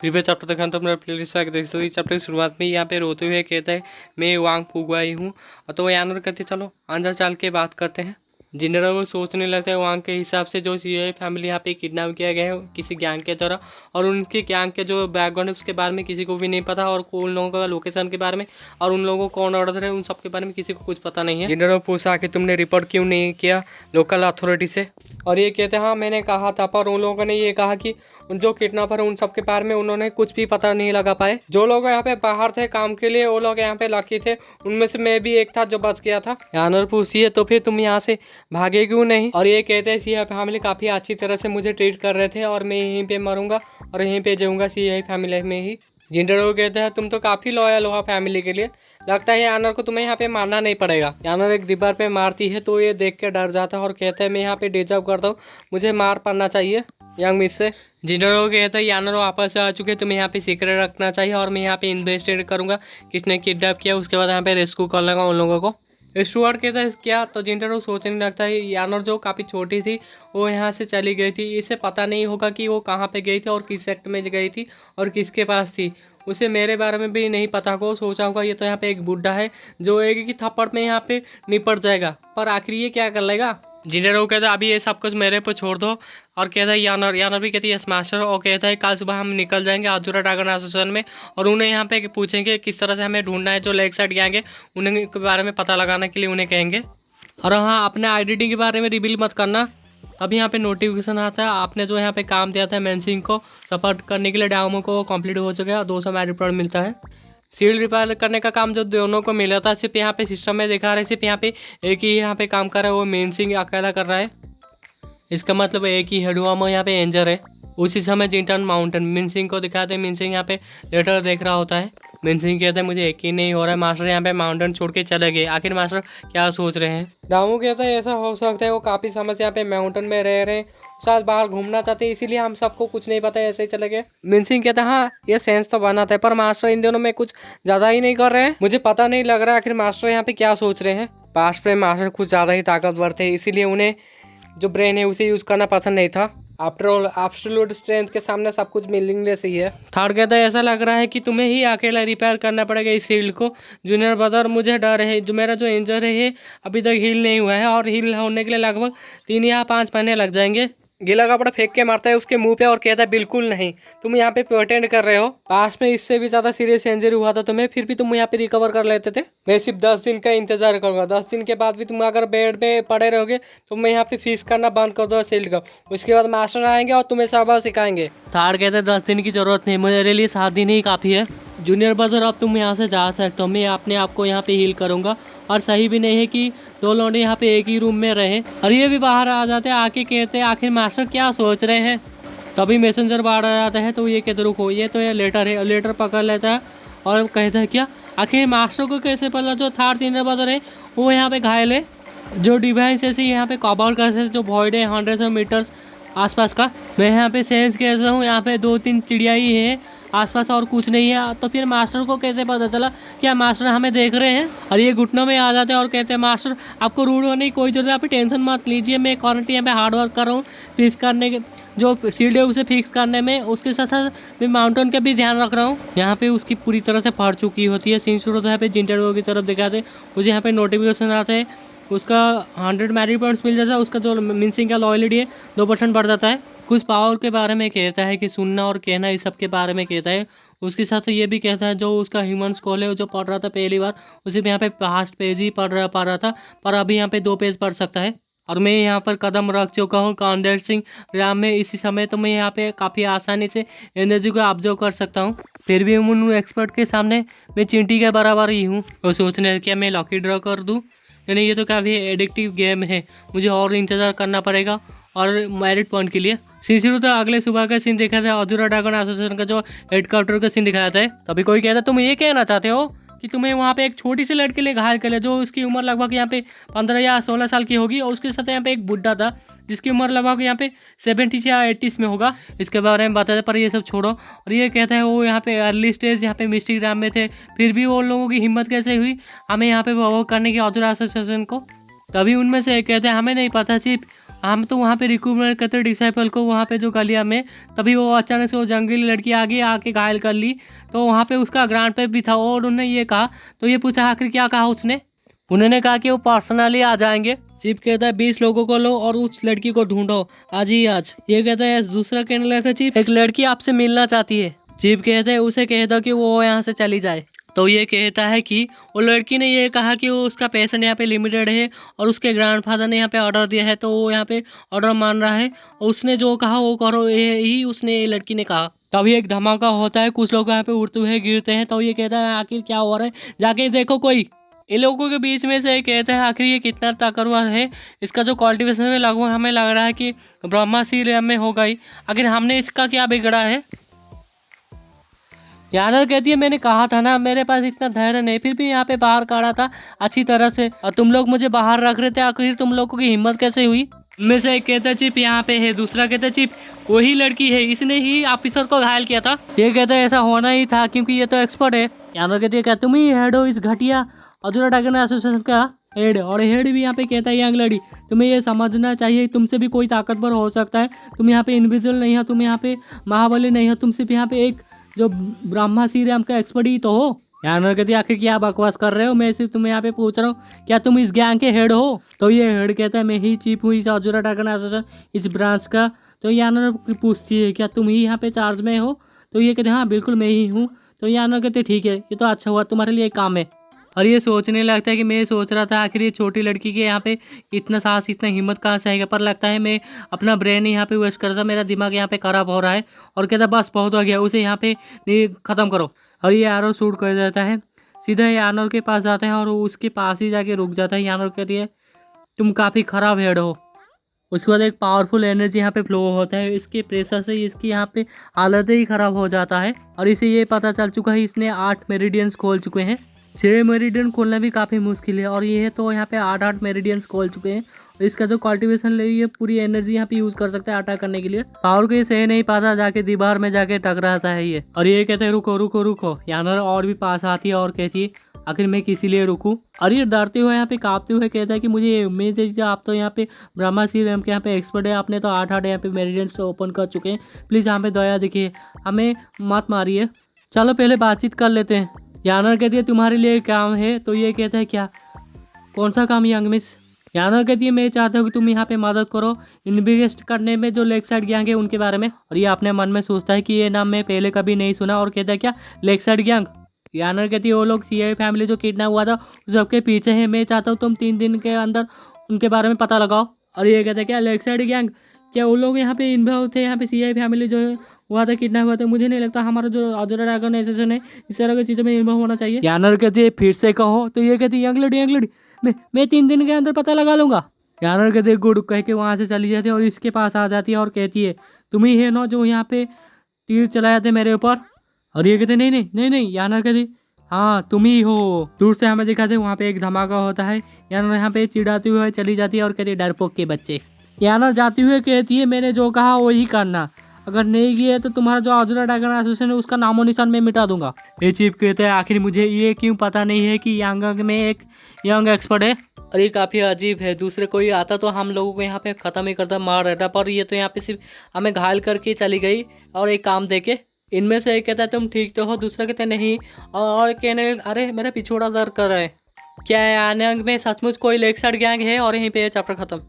Previous chapter देखा तो अपना प्लेलिस्ट आके देख सकते हो। इस चैप्टर की शुरुआत में यहाँ पे रोते हुए कहता है मैं वांग फुगवाई हूँ, तो वो यानर कहते चलो अंदर चल के बात करते हैं। जिनर वो सोचने लगता है वांग के हिसाब से जो ये फैमिली यहाँ पे किडनैप किया गया है किसी गैंग के द्वारा, और उनके गैंग के जो बैकग्राउंड है उसके बारे में किसी को भी नहीं पता, और उन लोगों का लोकेशन के बारे में और उन लोगों को कौन ऑर्डर है उन सब के बारे में किसी को कुछ पता नहीं है। जिनर पूछा कि तुमने रिपोर्ट क्यों नहीं किया लोकल अथॉरिटी से, और ये कहते हैं हाँ मैंने कहा था, पर उन लोगों ने ये कहा कि उन जो किडनैपर उन सब के बारे में उन्होंने कुछ भी पता नहीं लगा पाए। जो लोग यहाँ पे बाहर थे काम के लिए वो लोग यहाँ पे लकी थे, उनमें से मैं भी एक था जो बच गया था। यानर पूछती है तो फिर तुम यहाँ से भागे क्यों नहीं, और ये कहते हैं सीआई फैमिली काफी अच्छी तरह से मुझे ट्रीट कर रहे थे और मैं यहीं पे मरूंगा और यहीं पे जाऊंगा सीआई फैमिली में ही। जिंडरो कहते हैं तुम तो काफी लॉयल हो फैमिली के लिए, लगता है यानर को तुम्हें यहाँ पे मारना नहीं पड़ेगा। यानर एक दीवार पे मारती है तो ये देख के डर जाता है और कहता है मैं यहाँ पे डिजर्व करता हूँ, मुझे मार पड़ना चाहिए यंग मिस से। जिंडरो कहता है यानर वापस आ चुके तुम्हें यहाँ पे सीक्रेट रखना चाहिए और मैं यहाँ पे इन्वेस्टिगेट करूंगा किसने किडनैप किया, उसके बाद यहाँ पे रेस्क्यू कर लूँगा उन लोगों को। स्टुअर्ट कहता है क्या, तो जिंडरो सोचने लगता है यानर जो काफ़ी छोटी थी वो यहाँ से चली गई थी, इसे पता नहीं होगा कि वो कहाँ पे गई थी और किस सेक्टर में गई थी और किसके पास थी, उसे मेरे बारे में भी नहीं पता को सोचा होगा ये तो यहाँ पे एक बुढ़ा है जो एक ही थप्पड़ में यहाँ पे निपट जाएगा, पर आखिर ये क्या कर लेगा। जिंडरो कहता है अभी ये सब कुछ मेरे पर छोड़ दो, और कहता है यानर भी कहती है यस मास्टर, और कहता है कल सुबह हम निकल जाएंगे अधूरा ड्रैगन एसोसिएशन में और उन्हें यहाँ पे पूछेंगे किस तरह से हमें ढूंढना है, जो लेग साइड गैंग है उन्हें के बारे में पता लगाने के लिए उन्हें कहेंगे। और हाँ अपने आइडेंटिटी के बारे में रिवील मत करना। अब यहाँ पे नोटिफिकेशन आता है आपने जो यहाँ पे काम दिया था मेंसिंग को सपोर्ट करने के लिए डायमो को कंप्लीट हो चुका है और 200 मेरिट पॉइंट मिलता है। सील रिपेयर करने का काम जो दोनों को मिला था सिर्फ यहाँ पे सिस्टम में दिखा रहे, सिर्फ यहाँ पे एक ही यहाँ पे काम कर रहा है वो मेंसिंग अकेला कर रहा है, इसका मतलब एक ही हेडुआमो यहाँ पे एंजर है। उसी समय जिंटन माउंटेन मिनसिंग को दिखाते हैं, मिनसिंग यहाँ पे लेटर देख रहा होता है। मिनसिंग कहते हैं मुझे यकीन नहीं हो रहा है मास्टर यहाँ पे माउंटेन छोड़ के चले गए, आखिर मास्टर क्या सोच रहे हैं। रामू कहता है ऐसा हो सकता है वो काफ़ी समय से यहाँ पे माउंटेन में रह रहे हैं, साल बाहर घूमना चाहते हैं इसीलिए हम सबको कुछ नहीं पता है ऐसे ही चले गए। मिनसिंग कहता है हाँ ये सेंस तो बनाता है, पर मास्टर इन दोनों में कुछ ज़्यादा ही नहीं कर रहे हैं, मुझे पता नहीं लग रहा है आखिर मास्टर यहाँ पे क्या सोच रहे हैं। पास्ट में मास्टर कुछ ज़्यादा ही ताकतवर थे इसीलिए उन्हें जो ब्रेन है उसे यूज़ करना पसंद नहीं था। आफ्टर ऑल एब्सोल्यूट स्ट्रेंथ के सामने सब कुछ मीनिंगलेस ही है। थर्ड कहता है ऐसा लग रहा है कि तुम्हें ही अकेला रिपेयर करना पड़ेगा इस शील्ड को। जूनियर ब्रदर मुझे डर है जो मेरा जो इंजर है ये अभी तक हील नहीं हुआ है और हील होने के लिए लगभग 3 या 5 महीने लग जाएंगे। गीला कपड़ा फेंक के मारता है उसके मुंह पे और कहता है बिल्कुल नहीं, तुम यहाँ पे प्रिटेंड कर रहे हो, पास में इससे भी ज्यादा सीरियस इंजरी हुआ था तुम्हें फिर भी तुम यहाँ पे रिकवर कर लेते थे। मैं सिर्फ 10 दिन का इंतजार करूंगा, 10 दिन के बाद भी तुम अगर बेड में पड़े रहोगे तो मैं यहाँ पे फीस करना बंद कर दो शील्ड का, उसके बाद मास्टर आएंगे और तुम्हें सबक सिखाएंगे। थार्ड कहते हैं 10 दिन की जरूरत नहीं, मेरे लिए 7 दिन ही काफी है। जूनियर ब्रदर अब तुम यहाँ से जा सकते हो, मैं अपने आप को यहाँ पे हील करूंगा और सही भी नहीं है कि 2 लौंडे यहाँ पे एक ही रूम में रहे। और ये भी बाहर आ जाते हैं आके कहते हैं आखिर मास्टर क्या सोच रहे हैं। तभी मैसेंजर बाहर आ जाता है तो ये कहते रुको ये तो ये लेटर है, लेटर पकड़ लेता है और कहता है क्या आखिर मास्टर को कैसे पता जो थर्ड सीनियर ब्रदर है वो यहाँ पे घायल है, जो डिवाइस ऐसे यहाँ पे कवर कर सकते जो वॉइड है 100 मीटर्स आसपास का, मैं यहाँ पे सेंस कैसा हूँ यहाँ पे 2-3 चिड़िया ही है आसपास और कुछ नहीं है, तो फिर मास्टर को कैसे पता चला क्या मास्टर हमें देख रहे हैं। और ये घुटनों में आ जाते हैं और कहते हैं मास्टर आपको रूड होने की कोई जरूरत, आप टेंशन मत लीजिए, मैं क्वारंटीन यहाँ पे हार्ड वर्क कर रहा हूँ फिक्स करने के जो शील्ड है उसे फिक्स करने में, उसके साथ साथ मैं माउंटेन का भी ध्यान रख रहा हूँ। यहाँ पे उसकी पूरी तरह से फट चुकी होती है, सीन शुरू होता है यहाँ पे जिंटरो की तरफ दिखाते मुझे यहाँ पे नोटिफिकेशन आता है उसका 100 मेरिट पॉइंट्स मिल जाता है, उसका जो मिनसिंग का लॉयल्टी है 2% बढ़ जाता है। कुछ पावर के बारे में कहता है कि सुनना और कहना इस सब के बारे में कहता है, उसके साथ ये भी कहता है जो उसका ह्यूमन स्कॉल है जो पढ़ रहा था पहली बार उसे भी यहाँ पे फास्ट पेज ही पढ़ रहा था पर अभी यहाँ पे 2 पेज पढ़ सकता है। और मैं यहाँ पर कदम रख चुका हूँ कॉन्डेंसिंग रैम में इसी समय, तो मैं यहाँ पे काफ़ी आसानी से एनर्जी को ऑब्जर्व कर सकता हूँ, फिर भी उन एक्सपर्ट के सामने मैं चींटी के बराबर ही हूँ। और सोचने क्या मैं लॉकी ड्रॉ कर दूँ, यानी ये तो काफ़ी एडिक्टिव गेम है, मुझे और इंतज़ार करना पड़ेगा और मेरिट पॉइंट के लिए। सीन शुरू तो अगले सुबह का सीन देखा था अधूरा ड्रैगन एसोसिएशन का जो हेडक्वार्टर का सीन दिखाया था। तभी कोई कहता तुम ये कहना चाहते हो कि तुम्हें वहाँ पे एक छोटी सी लड़की ले घायल कर लिया जो उसकी उम्र लगभग यहाँ पे 15 या 16 साल की होगी, और उसके साथ यहाँ पे एक बुढ़ा था जिसकी उम्र लगभग यहाँ पे 70 या 80 में होगा, इसके बारे में बताते पर ये सब छोड़ो। और ये कहता है वो यहाँ पे अर्ली स्टेज यहाँ पे मिस्टिक ड्राम में थे, फिर भी वो लोगों की हिम्मत कैसे हुई हमें यहाँ पे वो करने की अधूरा एसोसिएशन को। तभी उनमें से एक कहते हैं हमें नहीं पता चीफ, हम तो वहाँ पे रिक्रूटमेंट करते डिसाइपल को वहाँ पे जो गलिया में। तभी वो अचानक से वो जंगली लड़की आगे आके घायल कर ली। तो वहाँ पे उसका ग्रांड पे भी था और उन्होंने ये कहा, तो ये पूछा आखिर क्या कहा उसने। उन्होंने कहा कि वो पर्सनली आ जाएंगे। चीफ कहता है 20 लोगों को लो और उस लड़की को ढूंढो आज ही आज। ये कहता है दूसरा कहने लगा चीफ एक लड़की आपसे मिलना चाहती है। चीफ कहते हैं उसे कह दो कि वो यहाँ से चली जाए। तो ये कहता है कि वो लड़की ने ये कहा कि वो उसका पेशेंट यहाँ पे लिमिटेड है और उसके ग्रैंडफादर ने यहाँ पे ऑर्डर दिया है, तो वो यहाँ पे ऑर्डर मान रहा है और उसने जो कहा वो करो, यही उसने लड़की ने कहा। तभी एक धमाका होता है, कुछ लोग यहाँ पे उड़ते हुए गिरते हैं। तो ये कहता है आखिर क्या हो रहा है, जाके देखो कोई। इन लोगों के बीच में से कहते हैं आखिर ये कितना ताकतवर है, इसका जो कल्टीवेशन है लगभग हमें लग रहा है कि ब्रह्मा सीरियम में होगा ही। आखिर हमने इसका क्या बिगड़ा है। यानर कहती है मैंने कहा था ना मेरे पास इतना धैर्य नहीं, फिर भी यहाँ पे बाहर काढ़ा था अच्छी तरह से और तुम लोग मुझे बाहर रख रहे थे, आखिर तुम लोगों की हिम्मत कैसे हुई। उनमें से एक कहता है चिप यहाँ पे है, दूसरा कहता है चिप वही लड़की है, इसने ही ऑफिसर को घायल किया था। ये कहता है ऐसा होना ही था क्योंकि ये तो एक्सपर्ट है। यानर कहती है क्या तुम ही हेड हो इस घटिया अधूरा ड्रैगन एसोसिएशन का हेड। और हेड भी यहाँ पे कहता है यंग लड़ी तुम्हें ये समझना चाहिए तुमसे भी कोई ताकतवर हो सकता है, तुम यहाँ पे इनविजिबल नहीं हो, तुम यहाँ पे महाबली नहीं हो, तुम सिर्फ यहाँ पे एक जो ब्रह्मा सीरियम का एक्सपर्ट ही तो हो। यानर कहती है आखिर क्या बकवास कर रहे हो, मैं सिर्फ तुम्हें यहाँ पे पूछ रहा हूँ क्या तुम इस गैंग के हेड हो। तो ये हेड कहता है मैं ही चीफ हूँ इस अधूरा ड्रैगन एसोसिएशन इस ब्रांच का। तो यानर पूछती है क्या तुम ही यहाँ पे चार्ज में हो। तो ये कहते हैं हाँ बिल्कुल मैं ही हूँ। तो यानर कहते ठीक है ये तो अच्छा हुआ तुम्हारे लिए काम है। और ये सोचने लगता है कि मैं सोच रहा था आखिर ये छोटी लड़की के यहाँ पे इतना साहस इतना हिम्मत कहाँ से आएगा, पर लगता है मैं अपना ब्रेन यहाँ पे वेस्ट कर रहा था, मेरा दिमाग यहाँ पे खराब हो रहा है। और कहता बस बहुत हो गया उसे यहाँ पे ख़त्म करो। और ये यानर शूट कर देता है, सीधा यानर के पास जाता है और उसके पास ही जाके रुक जाता है। यानर कहती है तुम काफ़ी ख़राब हेड हो। उसके बाद एक पावरफुल एनर्जी यहाँ पे फ्लो होता है, इसके प्रेशर से इसकी यहाँ पे हालत ही ख़राब हो जाता है। और इसे ये पता चल चुका है इसने 8 मेरिडियंस खोल चुके हैं, 6 मेरिडियन खोलना भी काफ़ी मुश्किल है और ये है तो यहाँ पे 8 मेरिडियंस खोल चुके हैं। और इसका जो कल्टीवेशन ले ये पूरी एनर्जी यहाँ पे यूज़ कर सकता है अटैक करने के लिए। पावर को ये सह नहीं पाता, जाके दीवार में जाके टकराता है ये। और ये कहते हैं रुको रुको रुको। यानर और भी पास आती है और कहती है आखिर मैं किसी लिए रुकूं। और ये डरते हुए यहाँ पे कांपते हुए कहता है कि मुझे ये उम्मीद है कि आप तो यहाँ पे ब्रह्मा सीरियम के यहाँ पे एक्सपर्ट है, आपने तो 8 यहाँ पे मेरिडियंस ओपन कर चुके हैं, प्लीज़ यहाँ पे दया दिखिए, हमें मत मारिए, चलो पहले बातचीत कर लेते हैं। यानर कहती है तुम्हारे लिए काम है। तो ये कहता है क्या कौन सा काम यंग मिस। यानर कहती है मैं चाहता हूँ कि तुम यहाँ पे मदद करो इन्वेस्ट करने में जो लेक साइड गैंग है उनके बारे में। और ये अपने मन में सोचता है कि ये नाम मैं पहले कभी नहीं सुना। और कहता है क्या लेक साइड गैंग। यानर कहती है वो लोग सीआई फैमिली जो किडनैप हुआ था उस सबके पीछे है, मैं चाहता हूँ तुम 3 दिन के अंदर उनके बारे में पता लगाओ। और ये कहता है क्या लेक साइड गैंग, क्या वो लोग यहाँ पे इन्वॉल्व थे, यहाँ पे सीआई फैमिली जो हुआ था किडनैप हुआ था, मुझे नहीं लगता हमारा जो अधूरा ड्रैगन एसोसिएशन है इस तरह की चीज़ों में इन्वॉल्व होना चाहिए। यानर कहती है फिर से कहो। तो ये कहती है यंग लेडी मैं 3 दिन के अंदर पता लगा लूंगा। यानर कहती है गुड कह के वहाँ से चली जाती है और इसके पास आ जाती है और कहती है तुम ही है ना जो यहाँ पे तीर चलाए थे मेरे ऊपर। और ये कहते नहीं नहीं नहीं नहीं। यानर कहती हाँ तुम ही हो। दूर से हमें दिखाते वहाँ पे एक धमाका होता है। यानर यहाँ पे चिढ़ाती हुए चली जाती है और कहती है डरपोक के बच्चे। यानर जाती हुए कहती है मैंने जो कहा वही करना, अगर नहीं किए तो तुम्हारा जो अधूरा ड्रैगन एसोसिएशन है उसका नामो निशान मैं मिटा दूंगा। ये चीफ कहते हैं आखिर मुझे ये क्यों पता नहीं है कि यांग में एक यंग एक्सपर्ट है। और ये काफ़ी अजीब है, दूसरे कोई आता तो हम लोगों को यहाँ पे ख़त्म ही करता मार रहता, पर ये तो यहाँ पे सिर्फ हमें घायल करके चली गई और एक काम देके। इनमें से एक कहता है तुम ठीक तो हो, दूसरा कहते नहीं और कहने अरे मेरा पिछोड़ा दर्द कर रहा है। क्या यांग में सचमुच कोई लेक साइड गैंग है। और यहीं पे चैप्टर खत्म।